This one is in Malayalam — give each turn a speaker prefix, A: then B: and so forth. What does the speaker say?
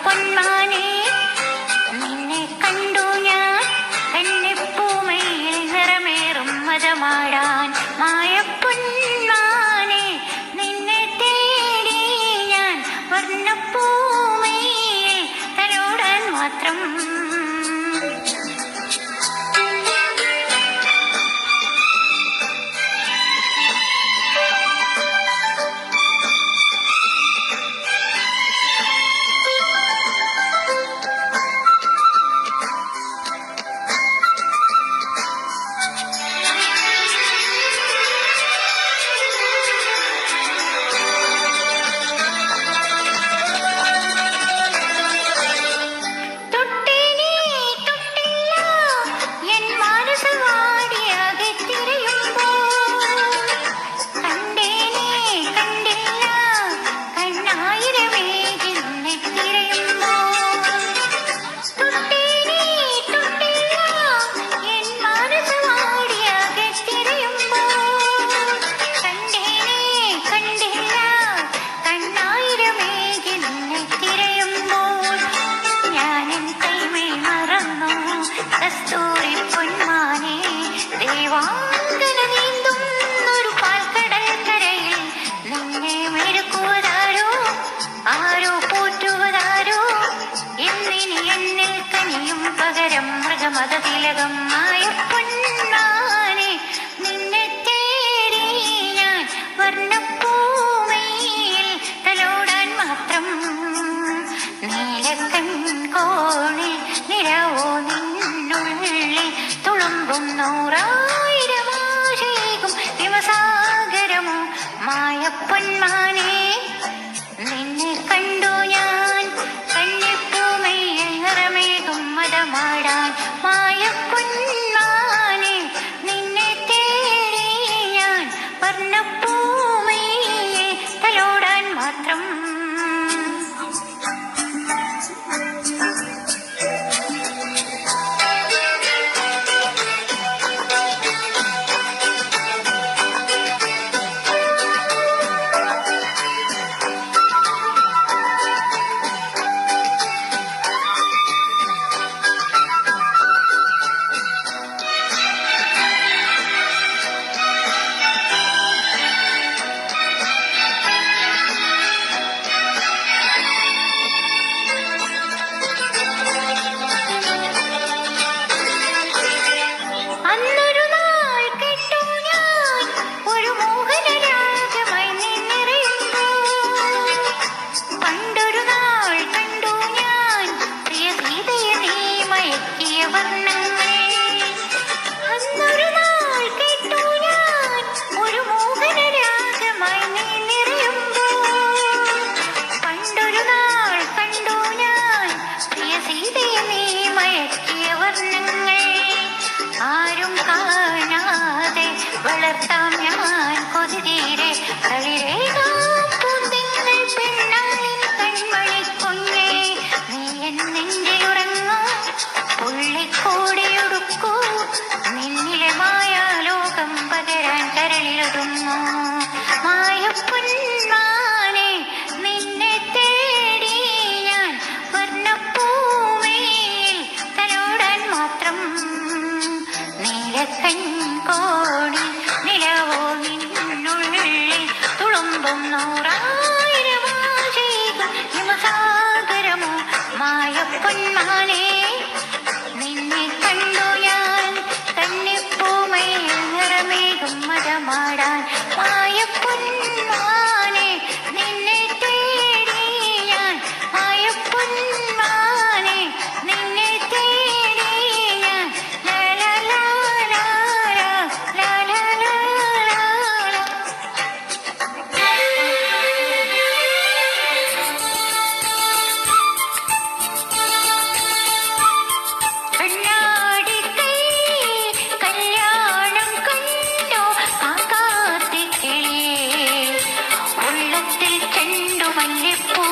A: പൊന്മാനെ നിന്നെ കണ്ടു ഞാൻ കണ്ണിപ്പൂമയിൽ നിറമേറും മതമാടാൻ. മായപ്പൊന്മാനെ നിന്നെ തേടി ഞാൻ വർണ്ണപ്പൂമയിൽ തലോടാൻ മാത്രം. പകരം മൃഗമതതിലകം മായപ്പൊന്മാനെ നിന്നെ തേടി ഞാൻ വർണ്ണപ്പൂമയിൽ തലോടാൻ മാത്രം. നീലക്കൺകോണിൽ നിലവോ നിന്നുള്ളിൽ തുളുമ്പും 100,000 ആശയിക്കും ഹിമസാഗരമോ. മായപ്പൊന്മാനെ നിന്നെ കണ്ടു ഞാൻ കണ്ണിപ്പൂമയിൽ നിറമേകും മതമാടാൻ. മായപ്പൊന്മാനെ നിന്നെ തേടി ഞാൻ വർണ്ണപ്പൂമയിൽ തലോടാൻ മാത്രം. ആരും കാണാതെ വളർത്താം ഞാൻ കൊതിരെ പൂന്തിങ്ങൾ പെണ്ണാളിൻ കൺമണി കുഞ്ഞേ. നീ എൻ നെഞ്ചിലുറങ്ങൂ പുള്ളിക്കൂടിയൊടുക്കൂ നിന്നിലെ മായാലോകം പകരാൻ കരളിലൊതുങ്ങൂ. മായപ്പൊന്മാനെ നിന്നെ തേടി ഞാൻ വർണ്ണപ്പൂമയിൽ തലോടാൻ മാത്രം. നീലക്കൺകോണിൽ നിലവോ നിന്നുള്ളിൽ തുളുമ്പും 100,000 ആശയിക്കും ഹിമസാഗരമോ. മായപ്പൊന്മാനെ നിന്നെ കണ്ടു ഞാൻ കണ്ണിപ്പൂമയിൽ നിറമേകും മതമാടാൻ. മായപ്പൊന്മാനെ നിന്നെ തേടി ഞാൻ മായപ്പൊന്മാനെ നിന്നെ തേടി ഞാൻ. ചെണ്ടുമല്ലിപ്പൂ